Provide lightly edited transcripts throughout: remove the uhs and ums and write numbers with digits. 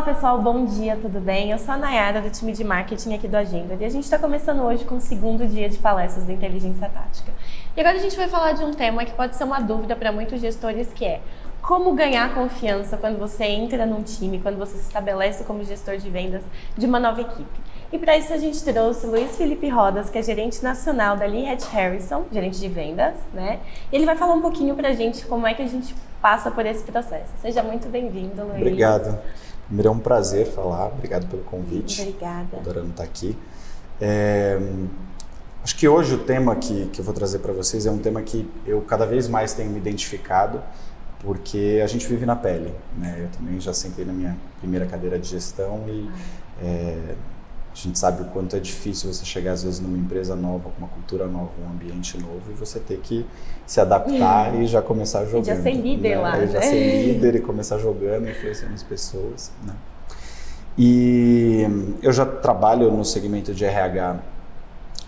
Olá pessoal, bom dia, tudo bem? Eu sou a Nayara do time de marketing aqui do Agenda e a gente está começando hoje com o segundo dia de palestras da Inteligência Tática. E agora a gente vai falar de um tema que pode ser uma dúvida para muitos gestores, que é como ganhar confiança quando você entra num time, quando você se estabelece como gestor de vendas de uma nova equipe. E para isso a gente trouxe o Luiz Felipe Rodas, que é gerente nacional da Lee Hatch Harrison, gerente de vendas, né? E ele vai falar um pouquinho para a gente como é que a gente passa por esse processo. Seja muito bem-vindo, Luiz. Obrigado. Primeiro é um prazer falar, obrigado pelo convite. Obrigada. Adorando estar aqui. Acho que hoje o tema que eu vou trazer para vocês é um tema que eu cada vez mais tenho me identificado, porque a gente vive na pele, né? Eu também já sentei na minha primeira cadeira de gestão e a gente sabe o quanto é difícil você chegar às vezes numa empresa nova, com uma cultura nova, um ambiente novo e você ter que se adaptar e já começar jogando. E já ser líder, né? Lá, né? Já ser líder e começar jogando, influenciando as pessoas, né? E eu já trabalho no segmento de RH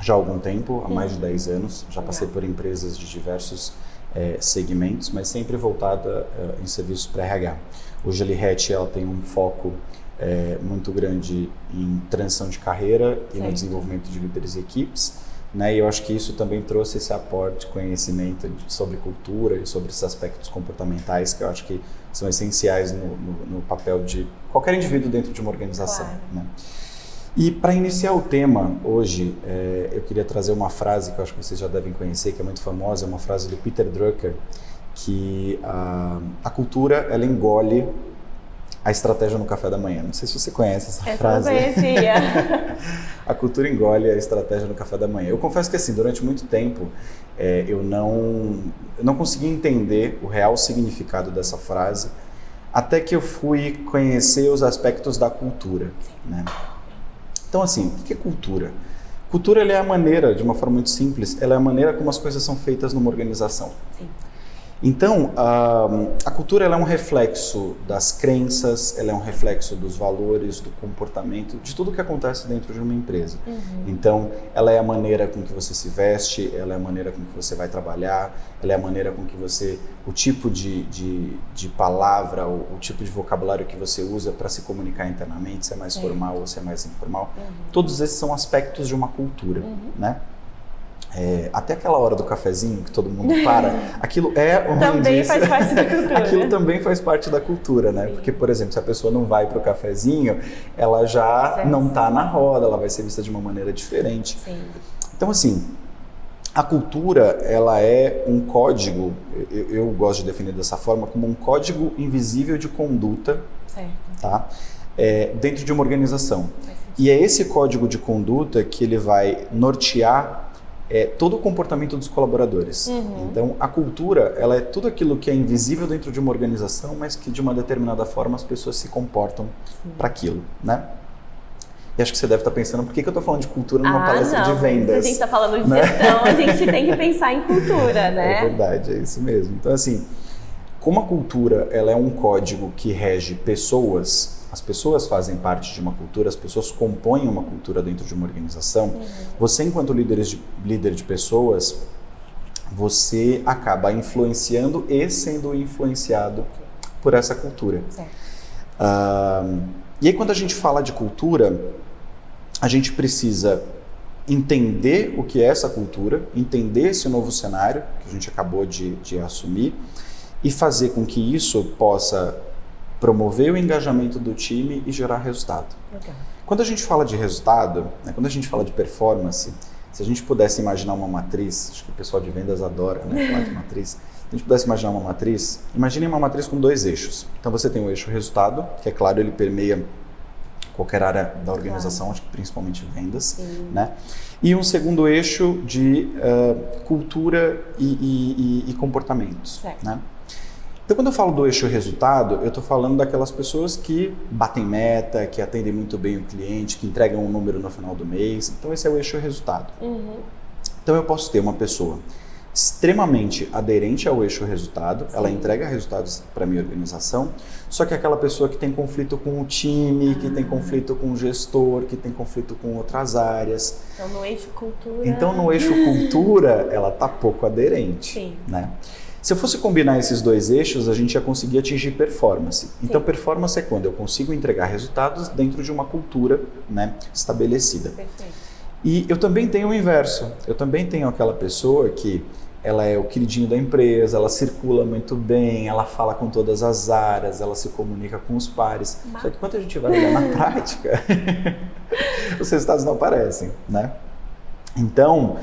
já há algum tempo, há mais de 10 anos. Já passei por empresas de diversos segmentos, mas sempre voltada em serviços para RH. Hoje a Lee Hatch, ela tem um foco muito grande em transição de carreira e no desenvolvimento de líderes e equipes, né? E eu acho que isso também trouxe esse aporte de conhecimento sobre cultura e sobre esses aspectos comportamentais que eu acho que são essenciais no papel de qualquer indivíduo dentro de uma organização. Claro. Né? E para iniciar o tema hoje, eu queria trazer uma frase que eu acho que vocês já devem conhecer, que é muito famosa, é uma frase do Peter Drucker, que a cultura, ela engole a estratégia no café da manhã. Não sei se você conhece essa frase. Eu conhecia. A cultura engole a estratégia no café da manhã. Eu confesso que assim, durante muito tempo, eu não consegui entender o real significado dessa frase, até que eu fui conhecer os aspectos da cultura, né? Então assim, o que é cultura? Cultura, ela é a maneira, de uma forma muito simples, ela é a maneira como as coisas são feitas numa organização. Sim. Então, a cultura, ela é um reflexo das crenças, ela é um reflexo dos valores, do comportamento, de tudo que acontece dentro de uma empresa. Então, ela é a maneira com que você se veste, ela é a maneira com que você vai trabalhar, ela é a maneira com que você, o tipo de palavra, o tipo de vocabulário que você usa para se comunicar internamente, se é mais formal ou se é mais informal. Todos esses são aspectos de uma cultura, né? Até aquela hora do cafezinho que todo mundo para, aquilo também faz parte da cultura. Aquilo também faz parte da cultura, né? Porque, por exemplo, se a pessoa não vai para o cafezinho, ela já não está na roda, ela vai ser vista de uma maneira diferente. Sim. Então, assim, a cultura, ela é um código, eu gosto de definir dessa forma, como um código invisível de conduta, tá? Dentro de uma organização. E é esse código de conduta que ele vai nortear todo o comportamento dos colaboradores. Então, a cultura, ela é tudo aquilo que é invisível dentro de uma organização, mas que de uma determinada forma as pessoas se comportam para aquilo, né? E acho que você deve estar pensando, por que eu estou falando de cultura numa palestra de vendas? Se a gente está falando de gestão, a gente tem que pensar em cultura, né? É verdade, é isso mesmo. Então, assim, como a cultura, ela é um código que rege pessoas, as pessoas fazem parte de uma cultura, as pessoas compõem uma cultura dentro de uma organização. Você, enquanto líder de pessoas, você acaba influenciando e sendo influenciado por essa cultura. E aí, quando a gente fala de cultura, a gente precisa entender o que é essa cultura, entender esse novo cenário que a gente acabou de assumir e fazer com que isso possa promover o engajamento do time e gerar resultado. Quando a gente fala de resultado, né, quando a gente fala de performance, se a gente pudesse imaginar uma matriz, acho que o pessoal de vendas adora, né, falar de matriz, se a gente pudesse imaginar uma matriz, imagine uma matriz com 2 eixos. Então você tem o eixo resultado, que é claro, ele permeia qualquer área da organização, acho que principalmente vendas, né? E um segundo eixo de cultura e comportamentos, né? Então, quando eu falo do eixo resultado, eu estou falando daquelas pessoas que batem meta, que atendem muito bem o cliente, que entregam um número no final do mês. Então, esse é o eixo resultado. Então, eu posso ter uma pessoa extremamente aderente ao eixo resultado, ela entrega resultados para a minha organização, só que é aquela pessoa que tem conflito com o time, que tem conflito com o gestor, que tem conflito com outras áreas. Então, no eixo cultura... Então, no eixo cultura, ela está pouco aderente, né? Se eu fosse combinar esses dois eixos, a gente ia conseguir atingir performance. Então, Sim. performance é quando eu consigo entregar resultados dentro de uma cultura, né, estabelecida. Perfeito. E eu também tenho o inverso. Eu também tenho aquela pessoa que ela é o queridinho da empresa, ela circula muito bem, ela fala com todas as áreas, ela se comunica com os pares. Só que quando a gente vai olhar na prática, os resultados não aparecem, né? Então,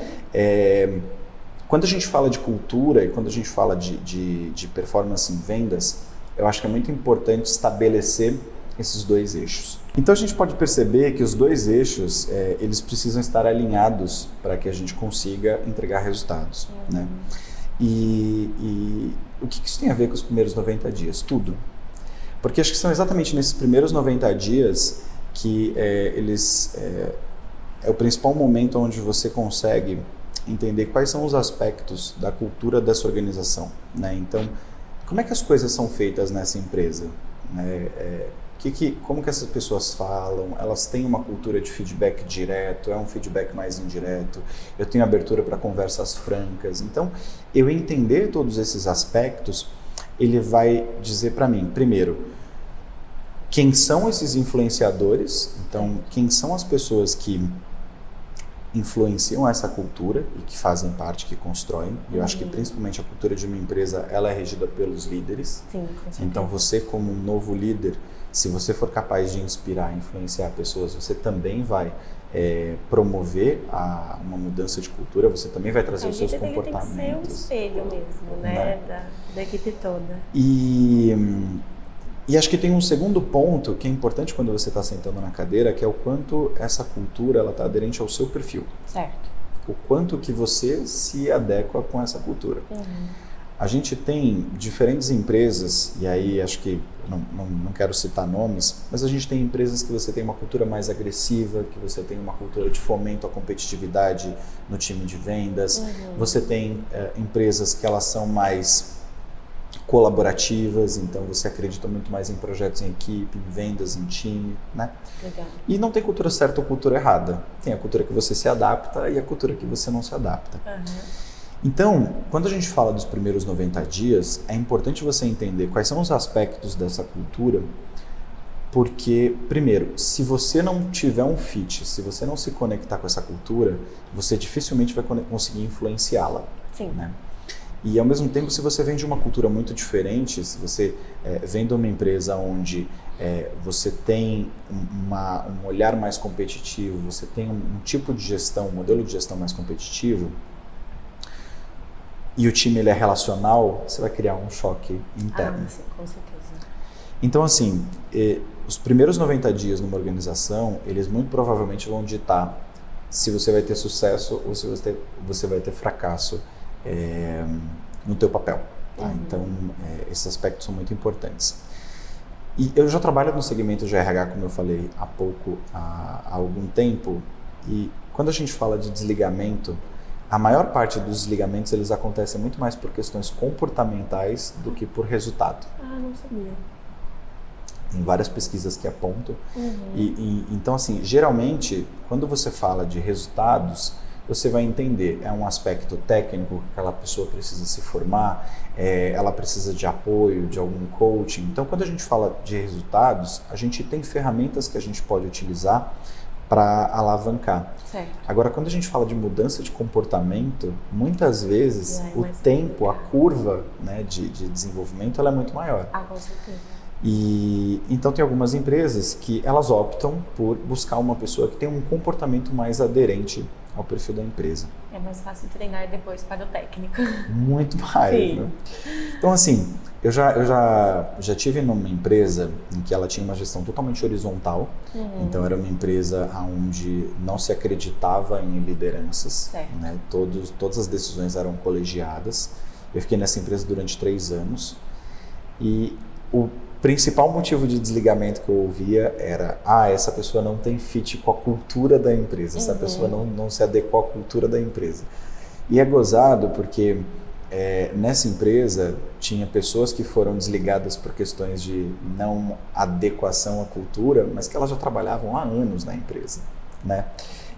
quando a gente fala de cultura e quando a gente fala de performance em vendas, eu acho que é muito importante estabelecer esses dois eixos. Então a gente pode perceber que os dois eixos, eles precisam estar alinhados para que a gente consiga entregar resultados, né? E o que isso tem a ver com os primeiros 90 dias? Tudo. Porque acho que são exatamente nesses primeiros 90 dias que é o principal momento onde você consegue entender quais são os aspectos da cultura dessa organização, né? Então, como é que as coisas são feitas nessa empresa, né? Como que essas pessoas falam? Elas têm uma cultura de feedback direto? É um feedback mais indireto? Eu tenho abertura para conversas francas? Então, eu entender todos esses aspectos, ele vai dizer para mim, primeiro, quem são esses influenciadores? Então, quem são as pessoas que influenciam essa cultura e que fazem parte, que constroem. E eu acho que principalmente a cultura de uma empresa, ela é regida pelos líderes. Sim, com certeza. Então você, como um novo líder, se você for capaz de inspirar, influenciar pessoas, você também vai promover uma mudança de cultura, você também vai trazer os seus comportamentos. Tem que ser um espelho mesmo, né? Da equipe toda. E acho que tem um segundo ponto que é importante quando você está sentando na cadeira, que é o quanto essa cultura está aderente ao seu perfil. Certo. O quanto que você se adequa com essa cultura. A gente tem diferentes empresas, e aí acho que não quero citar nomes, mas a gente tem empresas que você tem uma cultura mais agressiva, que você tem uma cultura de fomento à competitividade no time de vendas. Você tem empresas que elas são mais colaborativas, então você acredita muito mais em projetos em equipe, em vendas, em time, né? Legal. E não tem cultura certa ou cultura errada. Tem a cultura que você se adapta e a cultura que você não se adapta. Então, quando a gente fala dos primeiros 90 dias, é importante você entender quais são os aspectos dessa cultura, porque, primeiro, se você não tiver um fit, se você não se conectar com essa cultura, você dificilmente vai conseguir influenciá-la. Sim. Né? E, ao mesmo tempo, se você vem de uma cultura muito diferente, se você vem de uma empresa onde você tem um olhar mais competitivo, você tem um tipo de gestão, um modelo de gestão mais competitivo, e o time ele é relacional, você vai criar um choque interno. Sim, com certeza. Então, assim, os primeiros 90 dias numa organização, eles muito provavelmente vão ditar se você vai ter sucesso ou se você vai ter fracasso no teu papel. Tá? Então, esses aspectos são muito importantes. E eu já trabalho no segmento de RH, como eu falei há pouco, há algum tempo, e quando a gente fala de desligamento, a maior parte dos desligamentos eles acontecem muito mais por questões comportamentais do que por resultado. Não sabia. Tem várias pesquisas que apontam. Então, assim, geralmente, quando você fala de resultados, você vai entender, é um aspecto técnico que aquela pessoa precisa se formar, ela precisa de apoio, de algum coaching. Então, quando a gente fala de resultados, a gente tem ferramentas que a gente pode utilizar para alavancar. Certo. Agora, quando a gente fala de mudança de comportamento, muitas vezes o tempo, a curva, né, de desenvolvimento, ela é muito maior. Com certeza. E então tem algumas empresas que elas optam por buscar uma pessoa que tem um comportamento mais aderente ao perfil da empresa. É mais fácil treinar depois para o técnico. Muito mais, Sim. Né? Então, assim, eu já tive numa empresa em que ela tinha uma gestão totalmente horizontal. Então, era uma empresa onde não se acreditava em lideranças. Né? Todas as decisões eram colegiadas. Eu fiquei nessa empresa durante 3 anos. E o principal motivo de desligamento que eu ouvia era essa pessoa não tem fit com a cultura da empresa, essa pessoa não se adequou à cultura da empresa. E é gozado porque nessa empresa tinha pessoas que foram desligadas por questões de não adequação à cultura, mas que elas já trabalhavam há anos na empresa, né?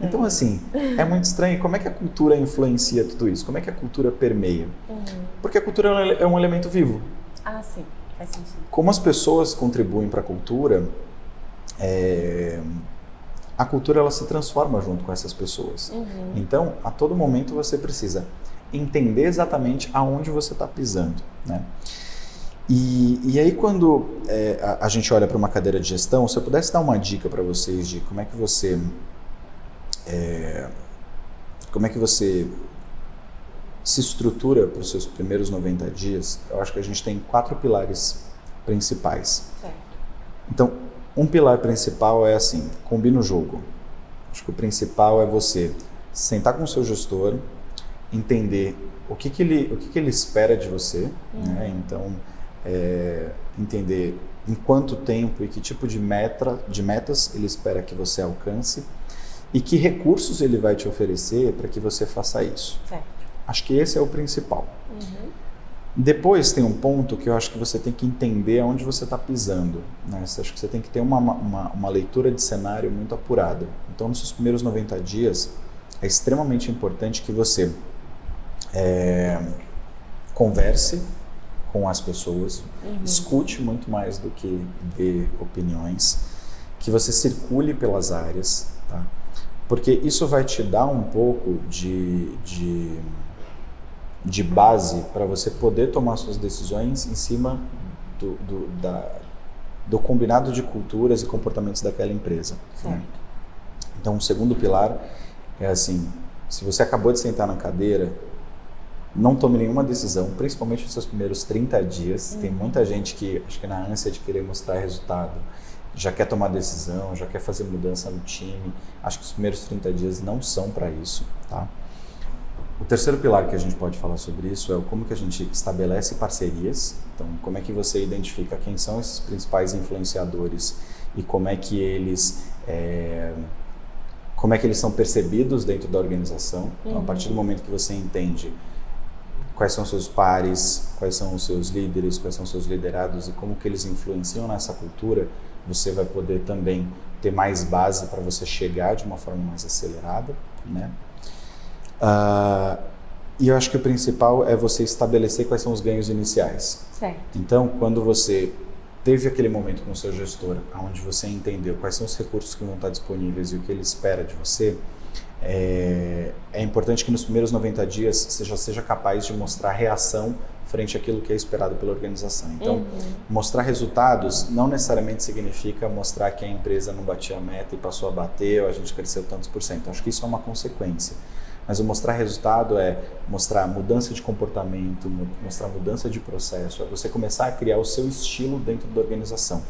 Então, assim, é muito estranho. Como é que a cultura influencia tudo isso? Como é que a cultura permeia? Porque a cultura é um elemento vivo. Ah, sim. Faz sentido. Como as pessoas contribuem para a cultura ela se transforma junto com essas pessoas. Então, a todo momento você precisa entender exatamente aonde você está pisando, né? E aí quando a gente olha para uma cadeira de gestão, se eu pudesse dar uma dica para vocês de como é que você se estrutura para os seus primeiros 90 dias, eu acho que a gente tem 4 pilares principais. Certo. Então, um pilar principal é assim, combina o jogo. Acho que o principal é você sentar com o seu gestor, entender o que ele espera de você, né? Então, entender em quanto tempo e que tipo de metas ele espera que você alcance e que recursos ele vai te oferecer para que você faça isso. Certo. Acho que esse é o principal. Depois tem um ponto que eu acho que você tem que entender aonde você está pisando, né? Acho que você tem que ter uma leitura de cenário muito apurada. Então, nos seus primeiros 90 dias, é extremamente importante que você converse com as pessoas, escute muito mais do que dê opiniões, que você circule pelas áreas, tá? Porque isso vai te dar um pouco de base para você poder tomar suas decisões em cima do combinado de culturas e comportamentos daquela empresa. Né? Então, o segundo pilar é assim, se você acabou de sentar na cadeira, não tome nenhuma decisão, principalmente nos seus primeiros 30 dias. Tem muita gente que, acho que na ânsia de querer mostrar resultado, já quer tomar decisão, já quer fazer mudança no time. Acho que os primeiros 30 dias não são para isso, tá? O terceiro pilar que a gente pode falar sobre isso é como que a gente estabelece parcerias. Então, como é que você identifica quem são esses principais influenciadores e como é que eles são percebidos dentro da organização. Então, a partir do momento que você entende quais são os seus pares, quais são os seus líderes, quais são os seus liderados e como que eles influenciam nessa cultura, você vai poder também ter mais base para você chegar de uma forma mais acelerada, né? E eu acho que o principal é você estabelecer quais são os ganhos iniciais. Certo. Então, quando você teve aquele momento com o seu gestor, onde você entendeu quais são os recursos que vão estar disponíveis e o que ele espera de você, é importante que nos primeiros 90 dias você já seja capaz de mostrar reação frente àquilo que é esperado pela organização. Então, mostrar resultados não necessariamente significa mostrar que a empresa não batia a meta e passou a bater, ou a gente cresceu tantos por cento. Acho que isso é uma consequência. Mas o mostrar resultado é mostrar mudança de comportamento, mostrar mudança de processo, é você começar a criar o seu estilo dentro da organização.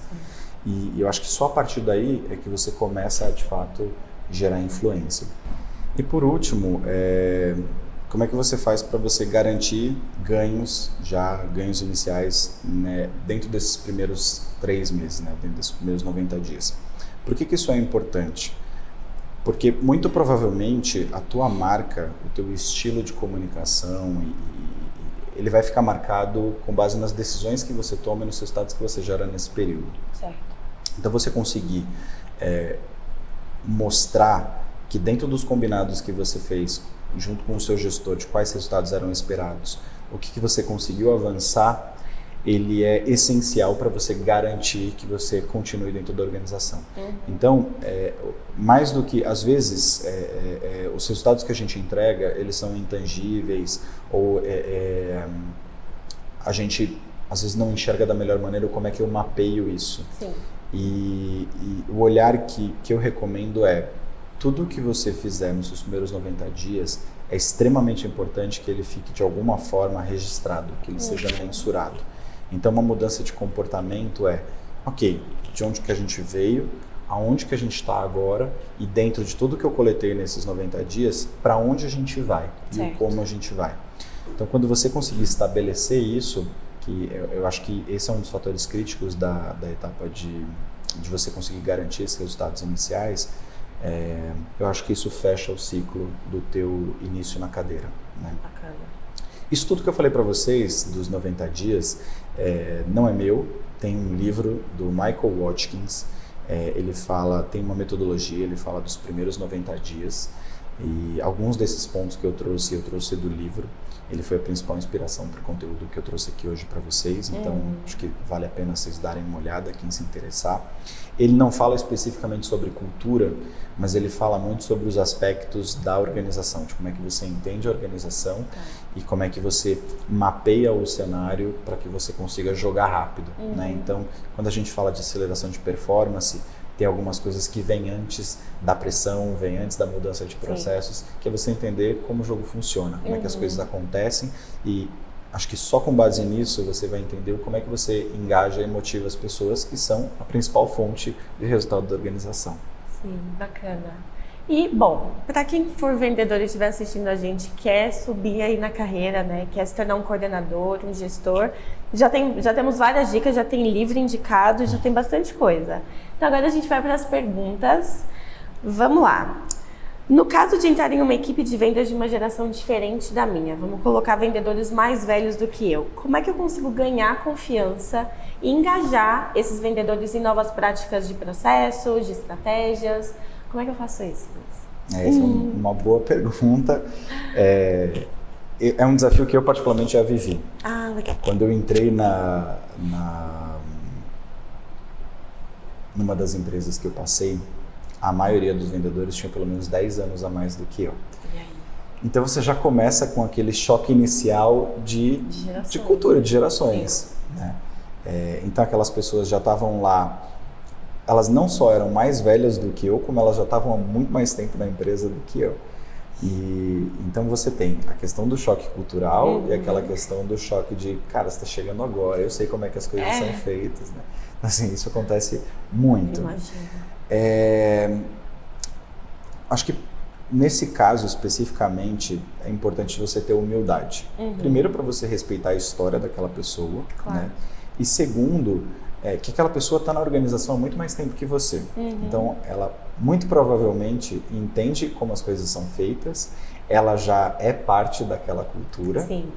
E eu acho que só a partir daí é que você começa a, de fato, gerar influência. E por último, como é que você faz para você garantir ganhos iniciais, né, dentro desses primeiros 3 meses, né, dentro desses primeiros 90 dias? Por que isso é importante? Porque muito provavelmente a tua marca, o teu estilo de comunicação, ele vai ficar marcado com base nas decisões que você toma e nos resultados que você gera nesse período. Certo. Então você conseguir mostrar que dentro dos combinados que você fez, junto com o seu gestor, de quais resultados eram esperados, o que você conseguiu avançar, ele é essencial para você garantir que você continue dentro da organização. Então, mais do que, às vezes, os resultados que a gente entrega, eles são intangíveis, ou a gente, às vezes, não enxerga da melhor maneira como é que eu mapeio isso. Sim. E o olhar que eu recomendo é, tudo que você fizer nos seus primeiros 90 dias, é extremamente importante que ele fique, de alguma forma, registrado, que ele seja mensurado. Então, uma mudança de comportamento ok, de onde que a gente veio, aonde que a gente está agora e dentro de tudo que eu coletei nesses 90 dias, para onde a gente vai e como a gente vai. Então, quando você conseguir estabelecer isso, que eu acho que esse é um dos fatores críticos da etapa de você conseguir garantir esses resultados iniciais, eu acho que isso fecha o ciclo do teu início na cadeira. Né? Bacana. Isso tudo que eu falei para vocês dos 90 dias não é meu, tem um livro do Michael Watkins Ele tem uma metodologia, ele fala dos primeiros 90 dias, e alguns desses pontos que eu trouxe do livro. Ele foi a principal inspiração para o conteúdo que eu trouxe aqui hoje para vocês, então acho que vale a pena vocês darem uma olhada, quem se interessar. Ele não fala especificamente sobre cultura, mas ele fala muito sobre os aspectos da organização, de como é que você entende a organização e como é que você mapeia o cenário para que você consiga jogar rápido, né? Então, quando a gente fala de aceleração de performance, tem algumas coisas que vêm antes da pressão, vêm antes da mudança de processos, que é você entender como o jogo funciona, como é que as coisas acontecem, e acho que só com base nisso você vai entender como é que você engaja e motiva as pessoas, que são a principal fonte de resultado da organização. Sim, bacana. E, bom, para quem for vendedor e estiver assistindo a gente, quer subir aí na carreira, né? Quer se tornar um coordenador, um gestor, já temos várias dicas, já tem livro indicado, já tem bastante coisa. Então agora a gente vai para as perguntas. Vamos lá. No caso de entrar em uma equipe de vendas de uma geração diferente da minha, vamos colocar vendedores mais velhos do que eu, como é que eu consigo ganhar confiança e engajar esses vendedores em novas práticas de processos, de estratégias? Como é que eu faço isso, Luiz? Essa é uma boa pergunta. É um desafio que eu particularmente já vivi. Legal. Quando eu entrei numa das empresas que eu passei, a maioria dos vendedores tinha pelo menos 10 anos a mais do que eu. E aí? Então você já começa com aquele choque inicial de cultura, de gerações, né? Então aquelas pessoas já estavam lá, elas não só eram mais velhas do que eu, como elas já estavam há muito mais tempo na empresa do que eu. E então você tem a questão do choque cultural e aquela questão do choque de, cara, você está chegando agora, eu sei como é que as coisas são feitas, né? Assim, isso acontece muito. Imagino. Acho que nesse caso especificamente é importante você ter humildade. Primeiro, para você respeitar a história daquela pessoa, né? E segundo, que aquela pessoa está na organização há muito mais tempo que você. Então, ela muito provavelmente entende como as coisas são feitas, ela já é parte daquela cultura. Sim.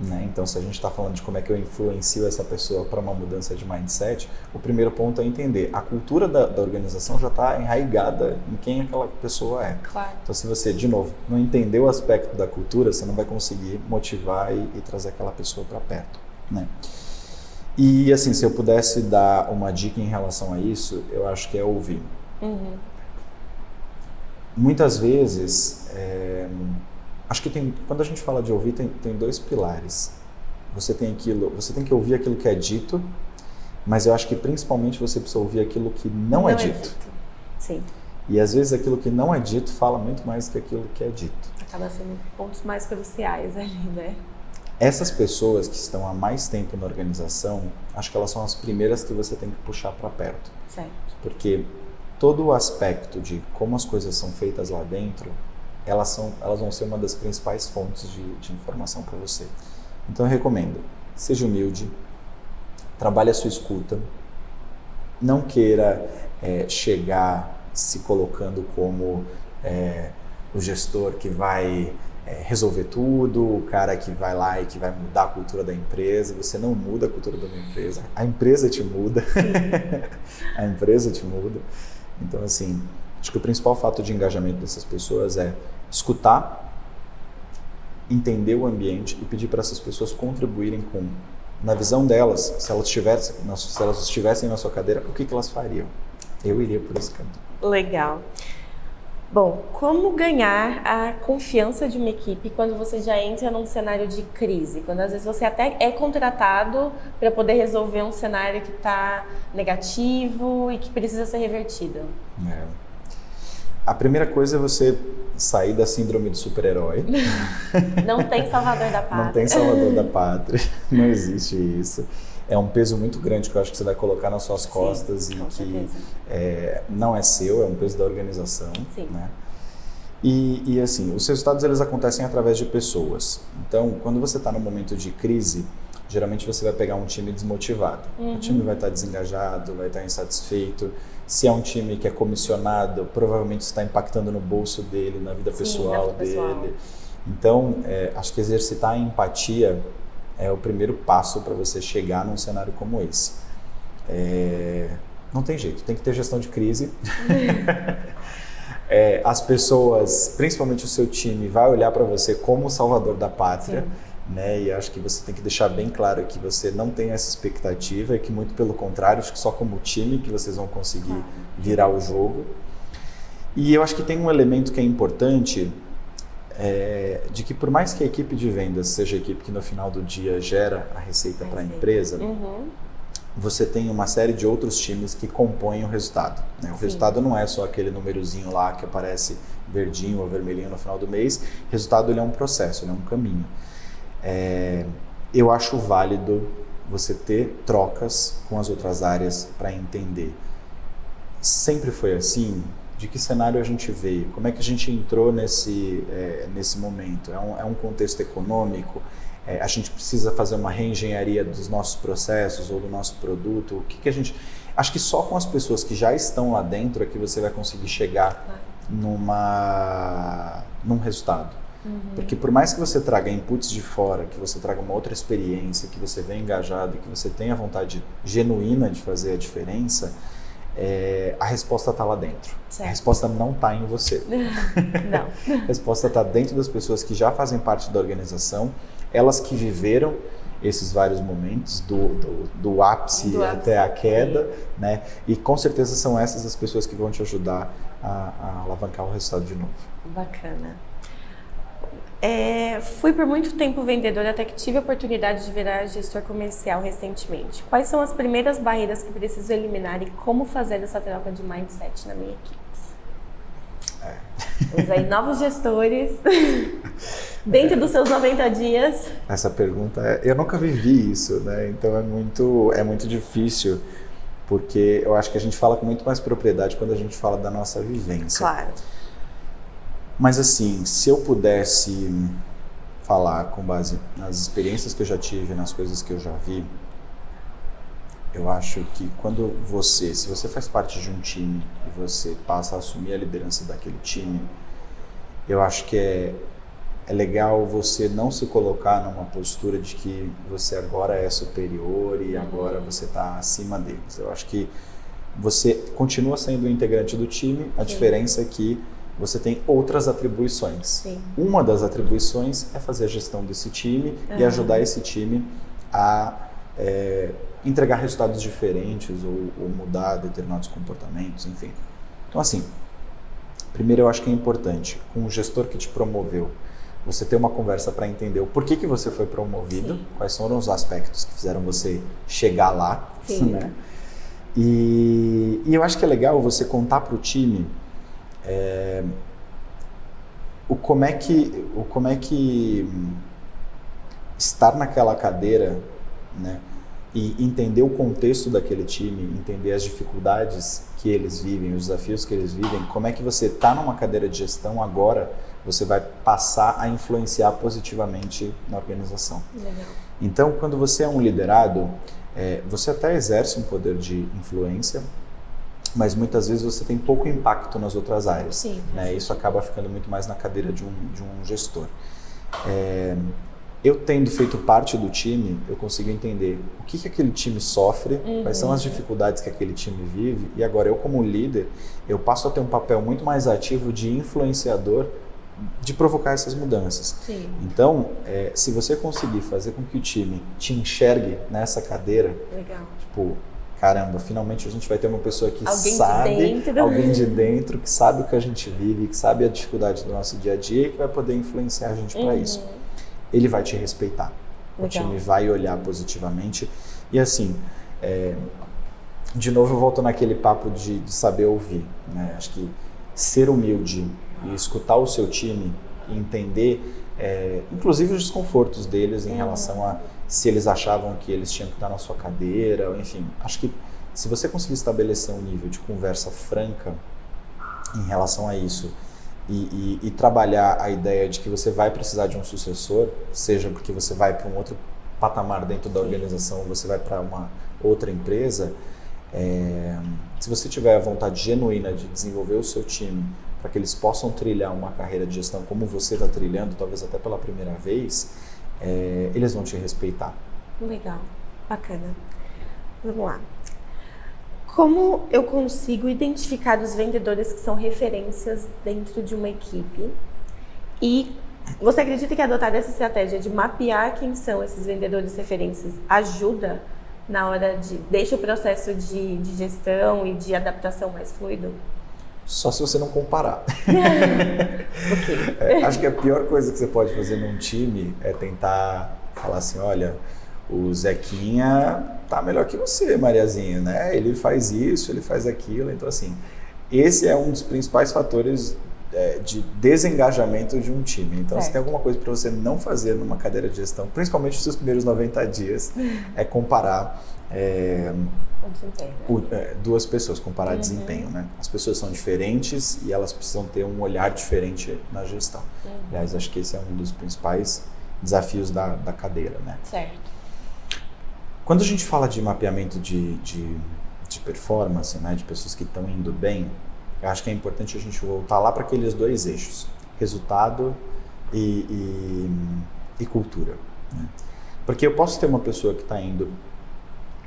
Né? Então, se a gente está falando de como é que eu influencio essa pessoa para uma mudança de mindset, o primeiro ponto é entender. A cultura da organização já está enraizada em quem aquela pessoa é. Claro. Então, se você, de novo, não entender o aspecto da cultura, você não vai conseguir motivar e trazer aquela pessoa para perto, né? E, assim, se eu pudesse dar uma dica em relação a isso, eu acho que é ouvir. Muitas vezes, acho que quando a gente fala de ouvir, tem dois pilares. Você tem que ouvir aquilo que é dito, mas eu acho que principalmente você precisa ouvir aquilo que não é dito. Sim. E às vezes aquilo que não é dito fala muito mais do que aquilo que é dito. Acaba sendo pontos mais cruciais ali, né? Essas pessoas que estão há mais tempo na organização, acho que elas são as primeiras que você tem que puxar para perto. Certo. Porque todo o aspecto de como as coisas são feitas lá dentro, elas vão ser uma das principais fontes de informação para você. Então eu recomendo, seja humilde, trabalhe a sua escuta, não queira chegar se colocando como o gestor que vai resolver tudo, o cara que vai lá e que vai mudar a cultura da empresa. Você não muda a cultura da empresa, a empresa te muda. A empresa te muda. Então, assim, acho que o principal fato de engajamento dessas pessoas é escutar, entender o ambiente e pedir para essas pessoas contribuírem na visão delas, se elas estivessem na sua cadeira, o que elas fariam. Eu iria por esse caminho. Legal. Bom, como ganhar a confiança de uma equipe quando você já entra num cenário de crise? Quando às vezes você até é contratado para poder resolver um cenário que está negativo e que precisa ser revertido. A primeira coisa é você sair da síndrome do super-herói. Não tem salvador da pátria. Não tem salvador da pátria, não existe isso. É um peso muito grande que eu acho que você vai colocar nas suas costas e que não é seu, é um peso da organização. Sim. Né? E assim, os resultados eles acontecem através de pessoas. Então, quando você está num momento de crise, geralmente você vai pegar um time desmotivado. O time vai estar desengajado, vai estar insatisfeito. Se é um time que é comissionado, provavelmente está impactando no bolso dele, na vida pessoal dele. Então, acho que exercitar a empatia é o primeiro passo para você chegar num cenário como esse. Não tem jeito, tem que ter gestão de crise. As pessoas, principalmente o seu time, vai olhar para você como o salvador da pátria, né? E acho que você tem que deixar bem claro que você não tem essa expectativa e que muito pelo contrário, acho que só como time que vocês vão conseguir virar o jogo. E eu acho que tem um elemento que é importante, de que por mais que a equipe de vendas seja a equipe que no final do dia gera a receita para a empresa, você tem uma série de outros times que compõem o resultado, né? O resultado não é só aquele númerozinho lá que aparece verdinho ou vermelhinho no final do mês. O resultado ele é um processo, ele é um caminho. Eu acho válido você ter trocas com as outras áreas para entender. Sempre foi assim? De que cenário a gente veio? Como é que a gente entrou nesse momento? É um contexto econômico? A gente precisa fazer uma reengenharia dos nossos processos ou do nosso produto? O que a gente... Acho que só com as pessoas que já estão lá dentro é que você vai conseguir chegar num resultado. Porque por mais que você traga inputs de fora, que você traga uma outra experiência, que você venha engajado, que você tenha vontade genuína de fazer a diferença, a resposta está lá dentro. Certo. A resposta não está em você. Não. A resposta está dentro das pessoas que já fazem parte da organização, elas que viveram esses vários momentos, do ápice até a queda, né? E com certeza são essas as pessoas que vão te ajudar a alavancar o resultado de novo. Bacana. Fui por muito tempo vendedora até que tive a oportunidade de virar gestor comercial recentemente. Quais são as primeiras barreiras que preciso eliminar e como fazer essa troca de mindset na minha equipe? Temos aí novos gestores dentro dos seus 90 dias. Essa pergunta, eu nunca vivi isso, né? Então é muito difícil, porque eu acho que a gente fala com muito mais propriedade quando a gente fala da nossa vivência. Claro. Mas assim, se eu pudesse falar com base nas experiências que eu já tive, nas coisas que eu já vi, eu acho que se você faz parte de um time e você passa a assumir a liderança daquele time, eu acho que é legal você não se colocar numa postura de que você agora é superior e agora você está acima deles. Eu acho que você continua sendo um integrante do time, a diferença é que você tem outras atribuições. Sim. Uma das atribuições é fazer a gestão desse time e ajudar esse time a entregar resultados diferentes ou mudar determinados comportamentos, enfim. Então, assim, primeiro eu acho que é importante, com o gestor que te promoveu, você ter uma conversa para entender o porquê que você foi promovido, quais foram os aspectos que fizeram você chegar lá, né? E eu acho que é legal você contar para o time como é que estar naquela cadeira, né, e entender o contexto daquele time, entender as dificuldades que eles vivem, os desafios que eles vivem, como é que você está numa cadeira de gestão agora, você vai passar a influenciar positivamente na organização. Legal. Então, quando você é um liderado, você até exerce um poder de influência, mas muitas vezes você tem pouco impacto nas outras áreas. Sim, né? Isso acaba ficando muito mais na cadeira de um gestor. Eu tendo feito parte do time, eu consigo entender o que aquele time sofre, quais são as dificuldades que aquele time vive, e agora eu como líder, eu passo a ter um papel muito mais ativo de influenciador, de provocar essas mudanças. Sim. Então, se você conseguir fazer com que o time te enxergue nessa cadeira, Legal. tipo, caramba, finalmente a gente vai ter uma pessoa que Alguém sabe, de dentro. alguém de dentro, que sabe o que a gente vive, que sabe a dificuldade do nosso dia a dia e que vai poder influenciar a gente para isso. Ele vai te respeitar. Legal. O time vai olhar positivamente. E assim, de novo eu volto naquele papo de saber ouvir, né? Acho que ser humilde e escutar o seu time e entender, inclusive os desconfortos deles em relação a se eles achavam que eles tinham que estar na sua cadeira, enfim. Acho que se você conseguir estabelecer um nível de conversa franca em relação a isso e trabalhar a ideia de que você vai precisar de um sucessor, seja porque você vai para um outro patamar dentro da organização ou você vai para uma outra empresa, se você tiver a vontade genuína de desenvolver o seu time para que eles possam trilhar uma carreira de gestão como você está trilhando, talvez até pela primeira vez, eles vão te respeitar. Legal, bacana. Vamos lá. Como eu consigo identificar os vendedores que são referências dentro de uma equipe? E você acredita que adotar essa estratégia de mapear quem são esses vendedores referências ajuda na hora de deixa o processo de gestão e de adaptação mais fluido? Só se você não comparar. Ok. Acho que a pior coisa que você pode fazer num time é tentar falar assim, olha, o Zequinha tá melhor que você, Mariazinha, né? Ele faz isso, ele faz aquilo. Então, assim, esse é um dos principais fatores de desengajamento de um time. Então, se tem alguma coisa para você não fazer numa cadeira de gestão, principalmente nos seus primeiros 90 dias, é comparar duas pessoas, comparar desempenho, né? As pessoas são diferentes e elas precisam ter um olhar diferente na gestão. Aliás, acho que esse é um dos principais desafios da cadeira, né? Certo. Quando a gente fala de mapeamento de performance, né, de pessoas que estão indo bem, eu acho que é importante a gente voltar lá para aqueles dois eixos, resultado e cultura, né? Porque eu posso ter uma pessoa que está indo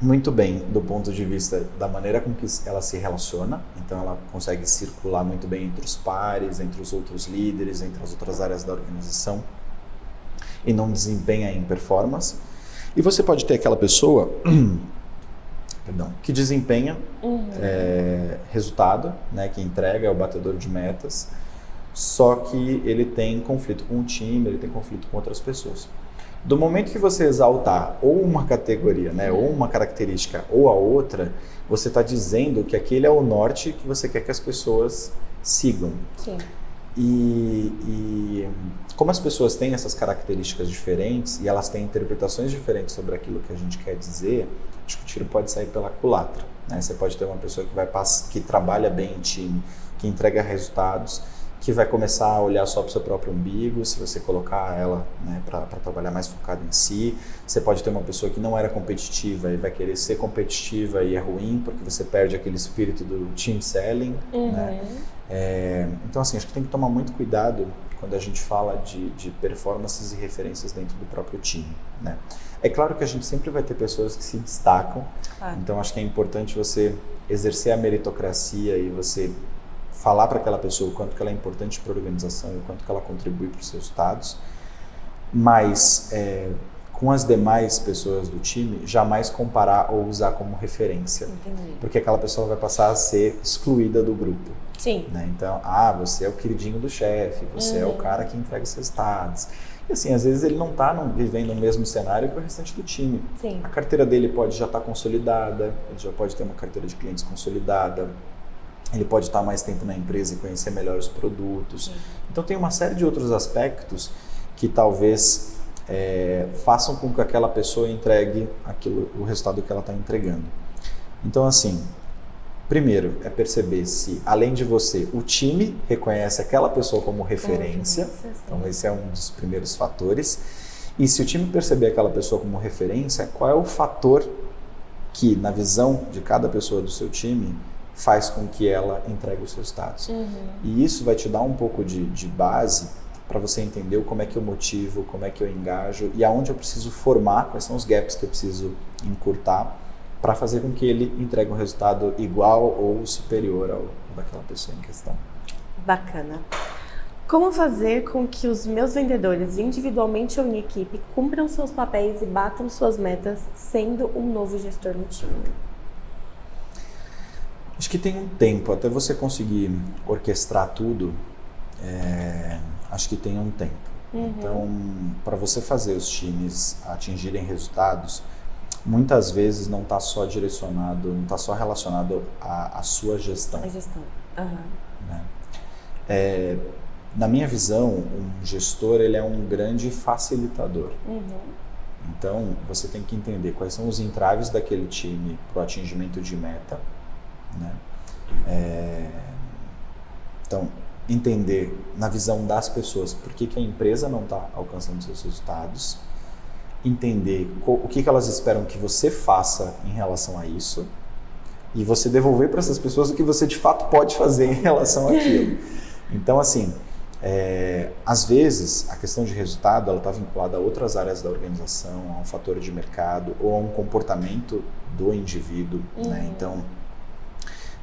muito bem do ponto de vista da maneira com que ela se relaciona, então ela consegue circular muito bem entre os pares, entre os outros líderes, entre as outras áreas da organização e não desempenha em performance. E você pode ter aquela pessoa que desempenha resultado, né, que entrega, é o batedor de metas, só que ele tem conflito com o time, ele tem conflito com outras pessoas. Do momento que você exaltar ou uma categoria, né, ou uma característica ou a outra, você está dizendo que aquele é o norte que você quer que as pessoas sigam. Sim. E como as pessoas têm essas características diferentes e elas têm interpretações diferentes sobre aquilo que a gente quer dizer, acho que o tiro pode sair pela culatra, né? Você pode ter uma pessoa que trabalha bem em time, que entrega resultados, que vai começar a olhar só para o seu próprio umbigo, se você colocar ela, né, para trabalhar mais focado em si. Você pode ter uma pessoa que não era competitiva e vai querer ser competitiva e é ruim, porque você perde aquele espírito do team selling, né? Então, assim, acho que tem que tomar muito cuidado quando a gente fala de performances e referências dentro do próprio time, né? É claro que a gente sempre vai ter pessoas que se destacam, então acho que é importante você exercer a meritocracia e você falar para aquela pessoa o quanto que ela é importante para a organização e o quanto que ela contribui para os resultados, mas com as demais pessoas do time, jamais comparar ou usar como referência. Entendi. Porque aquela pessoa vai passar a ser excluída do grupo. Sim. Né? Então, você é o queridinho do chefe, você é o cara que entrega os resultados. E assim, às vezes ele não está vivendo o mesmo cenário que o restante do time. Sim. A carteira dele pode já estar consolidada, ele já pode ter uma carteira de clientes consolidada, ele pode estar mais tempo na empresa e conhecer melhor os produtos. Sim. Então tem uma série de outros aspectos que talvez façam com que aquela pessoa entregue o resultado que ela está entregando. Então, assim, primeiro é perceber se, além de você, o time reconhece aquela pessoa como referência. Então, esse é um dos primeiros fatores. E se o time perceber aquela pessoa como referência, qual é o fator que, na visão de cada pessoa do seu time, faz com que ela entregue os resultados. E isso vai te dar um pouco de base para você entender como é que eu motivo, como é que eu engajo e aonde eu preciso formar, quais são os gaps que eu preciso encurtar para fazer com que ele entregue um resultado igual ou superior ao daquela pessoa em questão. Bacana. Como fazer com que os meus vendedores, individualmente ou em equipe, cumpram seus papéis e batam suas metas sendo um novo gestor no time? Acho que tem um tempo, até você conseguir orquestrar tudo, acho que tem um tempo. Então, para você fazer os times atingirem resultados, muitas vezes não está só direcionado, não está só relacionado à sua gestão. A gestão. Né? Na minha visão, um gestor ele é um grande facilitador. Então, você tem que entender quais são os entraves daquele time para o atingimento de meta. Né? Então, entender na visão das pessoas por que a empresa não está alcançando seus resultados, entender o que elas esperam que você faça em relação a isso e você devolver para essas pessoas o que você de fato pode fazer em relação àquilo. Então, assim, às vezes a questão de resultado ela está vinculada a outras áreas da organização, a um fator de mercado ou a um comportamento do indivíduo. Né? Então,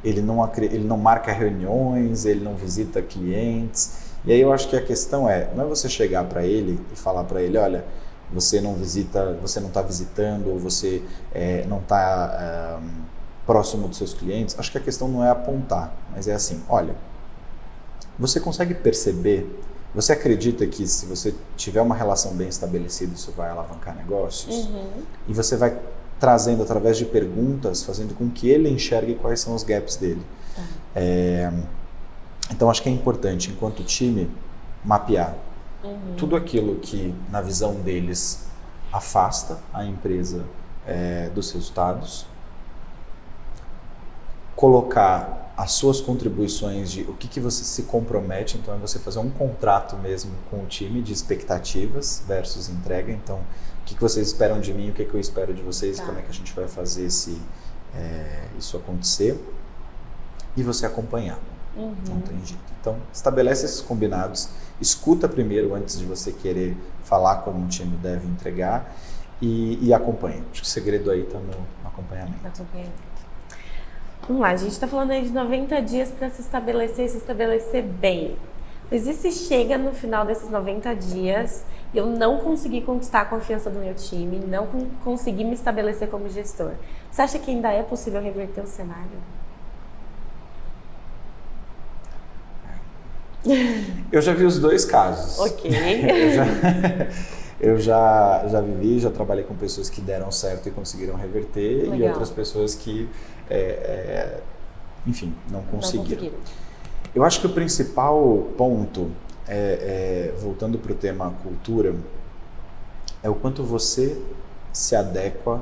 ele não marca reuniões, ele não visita clientes. E aí eu acho que a questão não é você chegar para ele e falar para ele, olha, você não está visitando, ou você não está próximo dos seus clientes. Acho que a questão não é apontar, mas é assim, olha, você consegue perceber, você acredita que se você tiver uma relação bem estabelecida, isso vai alavancar negócios? E você vai trazendo através de perguntas, fazendo com que ele enxergue quais são os gaps dele. Então acho que é importante, enquanto time, mapear tudo aquilo que, na visão deles, afasta a empresa dos resultados, colocar as suas contribuições de o que você se compromete, então é você fazer um contrato mesmo com o time de expectativas versus entrega, então o que vocês esperam de mim, o que eu espero de vocês, como é que a gente vai fazer isso acontecer, e você acompanhar. Não tem jeito. Então, estabelece esses combinados, escuta primeiro antes de você querer falar como um time deve entregar e acompanha. Acho que o segredo aí está no acompanhamento. Vamos lá, a gente está falando aí de 90 dias para se estabelecer bem. Mas e se chega no final desses 90 dias e eu não conseguir conquistar a confiança do meu time, não conseguir me estabelecer como gestor? Você acha que ainda é possível reverter o cenário? Eu já vi os dois casos. Ok. Eu já vivi, já trabalhei com pessoas que deram certo e conseguiram reverter. Legal. E outras pessoas que, enfim, não conseguiram. Eu acho que o principal ponto, voltando para o tema cultura, é o quanto você se adequa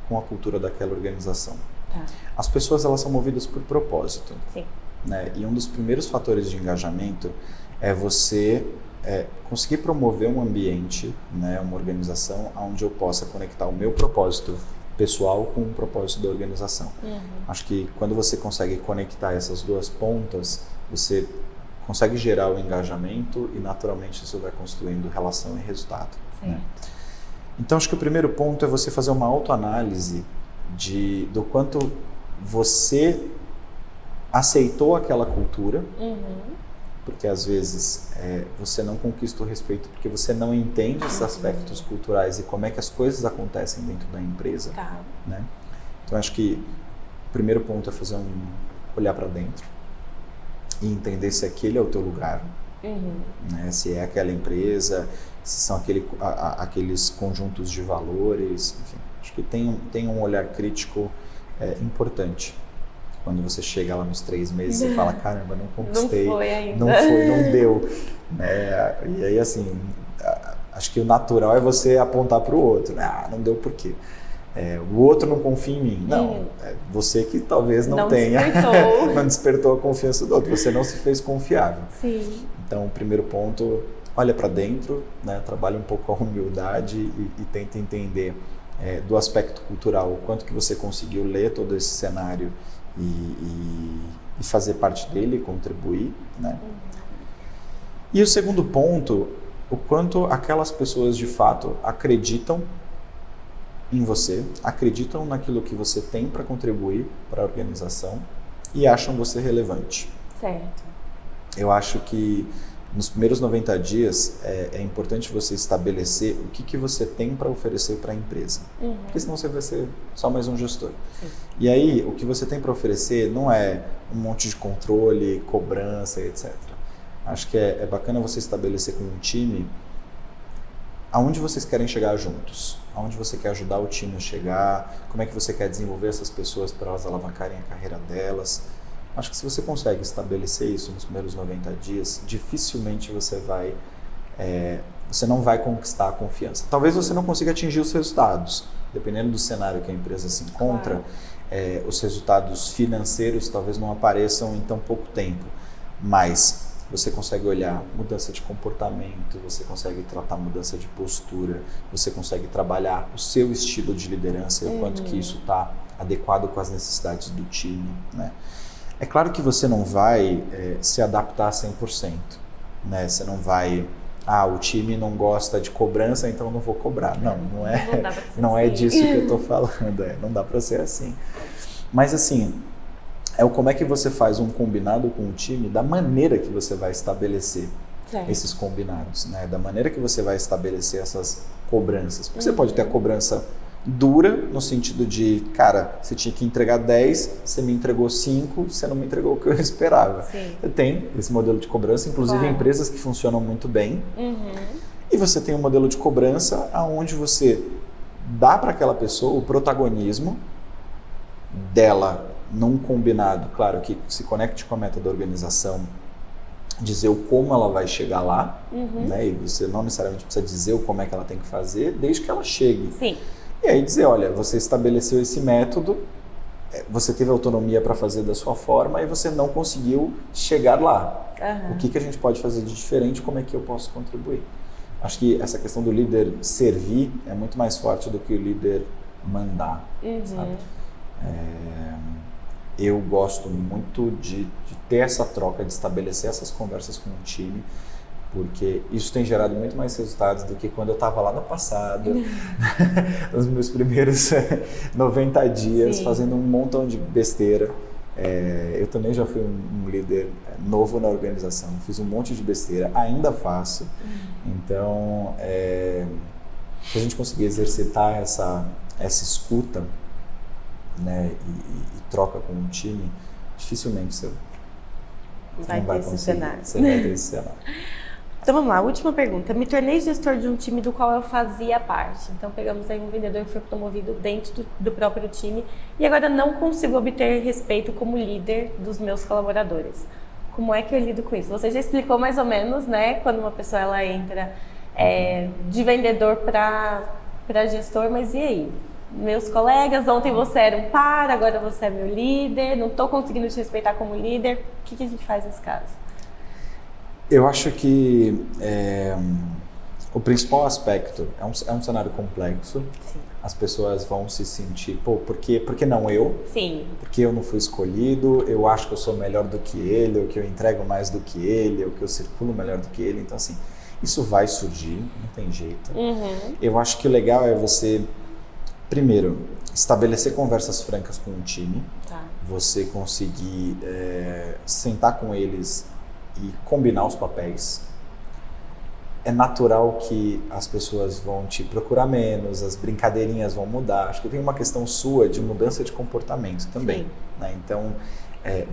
com a cultura daquela organização. Tá. As pessoas, elas são movidas por propósito. Sim. Né? E um dos primeiros fatores de engajamento é você conseguir promover um ambiente, né, uma organização onde eu possa conectar o meu propósito pessoal com o propósito da organização. Acho que quando você consegue conectar essas duas pontas, você consegue gerar o engajamento e naturalmente isso vai construindo relação e resultado. Né? Então acho que o primeiro ponto é você fazer uma autoanálise do quanto você aceitou aquela cultura, porque às vezes você não conquista o respeito porque você não entende esses aspectos culturais e como é que as coisas acontecem dentro da empresa. Tá. Né? Então acho que o primeiro ponto é olhar para dentro e entender se aquele é o teu lugar, né? Se é aquela empresa, se são aqueles conjuntos de valores, enfim. Acho que tem um olhar crítico importante. Quando você chega lá nos 3 meses e fala, caramba, não conquistei, não foi ainda. não deu. E aí, assim, acho que o natural é você apontar para o outro. Não deu por quê? O outro não confia em mim. Não, é você que talvez não tenha, não despertou a confiança do outro, você não se fez confiável. Sim. Então, o primeiro ponto, olha para dentro, né, trabalha um pouco a humildade e tenta entender do aspecto cultural, o quanto que você conseguiu ler todo esse cenário e fazer parte dele, contribuir, né? E o segundo ponto, o quanto aquelas pessoas de fato acreditam em você, acreditam naquilo que você tem para contribuir para a organização e acham você relevante. Certo. Eu acho que nos primeiros 90 dias é importante você estabelecer o que você tem para oferecer para a empresa. Porque senão você vai ser só mais um gestor. Sim. E aí, o que você tem para oferecer não é um monte de controle, cobrança, etc. Acho que é bacana você estabelecer com um time aonde vocês querem chegar juntos, aonde você quer ajudar o time a chegar, como é que você quer desenvolver essas pessoas para elas alavancarem a carreira delas. Acho que se você consegue estabelecer isso nos primeiros 90 dias, dificilmente você não vai conquistar a confiança. Talvez você não consiga atingir os resultados, dependendo do cenário que a empresa se encontra, os resultados financeiros talvez não apareçam em tão pouco tempo, mas você consegue olhar mudança de comportamento, você consegue tratar mudança de postura, você consegue trabalhar o seu estilo de liderança e o quanto que isso está adequado com as necessidades do time, né? É claro que você não vai se adaptar 100%, né? Você não vai, o time não gosta de cobrança, então não vou cobrar. Não é disso que eu estou falando, não dá para ser assim. Mas assim, é o como é que você faz um combinado com o time, da maneira que você vai estabelecer esses combinados, né? Da maneira que você vai estabelecer essas cobranças. Porque você pode ter a cobrança dura, no sentido de, cara, você tinha que entregar 10, você me entregou 5, você não me entregou o que eu esperava. Sim. Tem esse modelo de cobrança, inclusive em empresas que funcionam muito bem. E você tem um modelo de cobrança onde você dá para aquela pessoa o protagonismo dela num combinado, claro, que se conecte com a meta da organização, dizer o como ela vai chegar lá, né? E você não necessariamente precisa dizer o como é que ela tem que fazer, desde que ela chegue. Sim. E aí dizer, olha, você estabeleceu esse método, você teve autonomia para fazer da sua forma e você não conseguiu chegar lá. O que a gente pode fazer de diferente, como é que eu posso contribuir? Acho que essa questão do líder servir é muito mais forte do que o líder mandar, sabe? Eu gosto muito de ter essa troca, de estabelecer essas conversas com o time, porque isso tem gerado muito mais resultados do que quando eu estava lá no passado, nos meus primeiros 90 dias, fazendo um montão de besteira. Eu também já fui um líder novo na organização, fiz um monte de besteira, ainda faço. Então, se a gente conseguir exercitar essa escuta, né, e troca com o time, dificilmente você não vai conseguir. Você vai ter esse cenário. Então vamos lá, última pergunta. Me tornei gestor de um time do qual eu fazia parte. Então pegamos aí um vendedor que foi promovido dentro do próprio time e agora não consigo obter respeito como líder dos meus colaboradores. Como é que eu lido com isso? Você já explicou mais ou menos, né? Quando uma pessoa ela entra de vendedor para gestor, mas e aí? Meus colegas, ontem você era um par, agora você é meu líder, não estou conseguindo te respeitar como líder. O que a gente faz nesse caso? Eu acho que o principal aspecto é um cenário complexo. Sim. As pessoas vão se sentir, por que não eu? Sim. Porque eu não fui escolhido, eu acho que eu sou melhor do que ele, ou que eu entrego mais do que ele, ou que eu circulo melhor do que ele. Então, assim, isso vai surgir, não tem jeito. Eu acho que o legal é você, primeiro, estabelecer conversas francas com o time. Você conseguir sentar com eles e combinar os papéis. É natural que as pessoas vão te procurar menos, as brincadeirinhas vão mudar. Acho que tem uma questão sua de mudança de comportamento também, né? Então,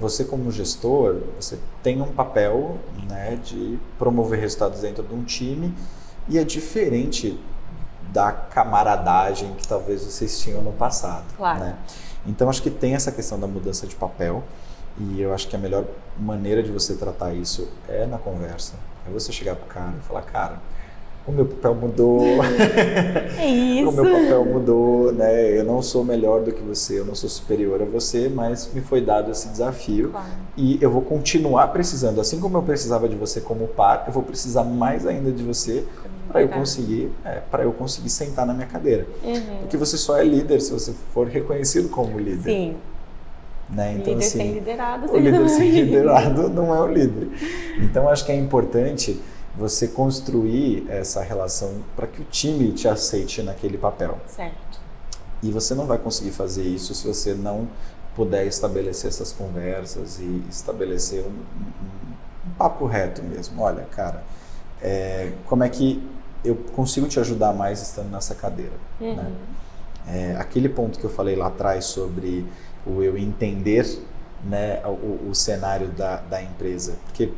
você como gestor, você tem um papel, né, de promover resultados dentro de um time e é diferente da camaradagem que talvez vocês tinham no passado. Claro. Né? Então, acho que tem essa questão da mudança de papel. E eu acho que a melhor maneira de você tratar isso é na conversa. É você chegar pro cara e falar, cara, o meu papel mudou. É isso. O meu papel mudou, né? Eu não sou melhor do que você, eu não sou superior a você, mas me foi dado esse desafio. Claro. E eu vou continuar precisando. Assim como eu precisava de você como par, eu vou precisar mais ainda de você para eu conseguir sentar na minha cadeira. Porque você só é líder se você for reconhecido como líder. Sim. Né? Então, líder assim, sem liderado, o líder sem liderado não é o líder. Então, acho que é importante você construir essa relação para que o time te aceite naquele papel. Certo. E você não vai conseguir fazer isso se você não puder estabelecer essas conversas e estabelecer um papo reto mesmo. Olha, cara, como é que eu consigo te ajudar mais estando nessa cadeira? Né? Aquele ponto que eu falei lá atrás sobre o eu entender, né, o cenário da empresa. Porque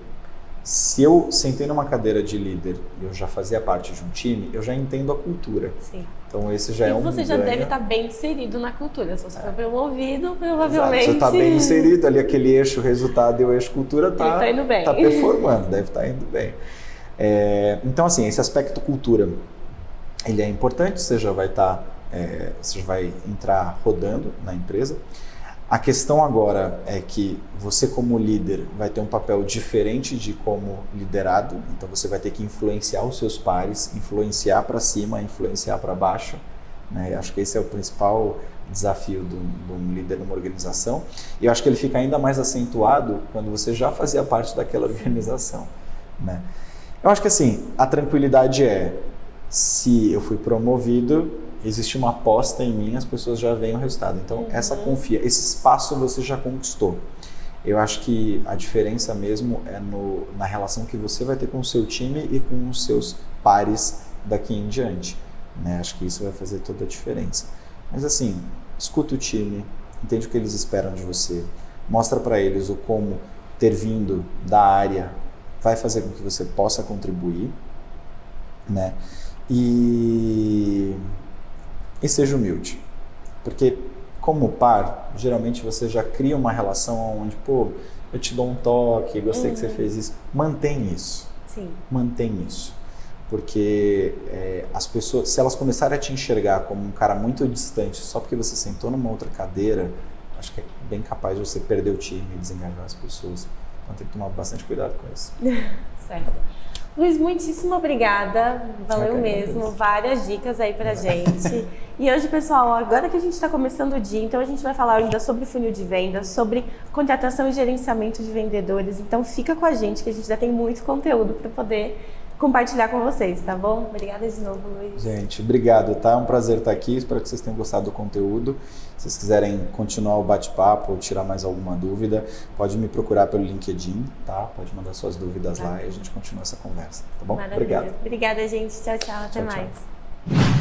se eu sentei numa cadeira de líder e eu já fazia parte de um time, eu já entendo a cultura. Sim. Então esse já é um ganho. E você já deve estar bem inserido na cultura. Se você for promovido, provavelmente... Exato. Você está bem inserido ali, aquele eixo resultado e o eixo cultura está indo bem. Tá performando, deve estar indo bem. Então, assim, esse aspecto cultura, ele é importante, você já vai você vai entrar rodando na empresa. A questão agora é que você como líder vai ter um papel diferente de como liderado, então você vai ter que influenciar os seus pares, influenciar para cima, influenciar para baixo, né? Acho que esse é o principal desafio de um líder numa organização, e eu acho que ele fica ainda mais acentuado quando você já fazia parte daquela organização, né? Eu acho que assim, a tranquilidade se eu fui promovido, existe uma aposta em mim, as pessoas já veem o resultado. Então, esse espaço você já conquistou. Eu acho que a diferença mesmo é na relação que você vai ter com o seu time e com os seus pares daqui em diante, né? Acho que isso vai fazer toda a diferença. Mas assim, escuta o time, entende o que eles esperam de você, mostra para eles o como ter vindo da área vai fazer com que você possa contribuir, né? E seja humilde, porque como par, geralmente você já cria uma relação onde, pô, eu te dou um toque, gostei que você fez isso. Mantém isso. Sim. Mantém isso. Porque as pessoas, se elas começarem a te enxergar como um cara muito distante só porque você sentou numa outra cadeira, acho que é bem capaz de você perder o time e desengajar as pessoas. Então tem que tomar bastante cuidado com isso. Certo. Luiz, muitíssimo obrigada, valeu mesmo, várias dicas aí pra gente. E hoje, pessoal, agora que a gente está começando o dia, então a gente vai falar ainda sobre funil de vendas, sobre contratação e gerenciamento de vendedores, então fica com a gente que a gente já tem muito conteúdo para poder compartilhar com vocês, tá bom? Obrigada de novo, Luiz. Gente, obrigado, tá? É um prazer estar aqui, espero que vocês tenham gostado do conteúdo. Se vocês quiserem continuar o bate-papo ou tirar mais alguma dúvida, pode me procurar pelo LinkedIn, tá? Pode mandar suas dúvidas lá e a gente continua essa conversa, tá bom? Maravilha. Obrigado. Obrigada, gente. Tchau, tchau. Até Tchau, tchau. mais.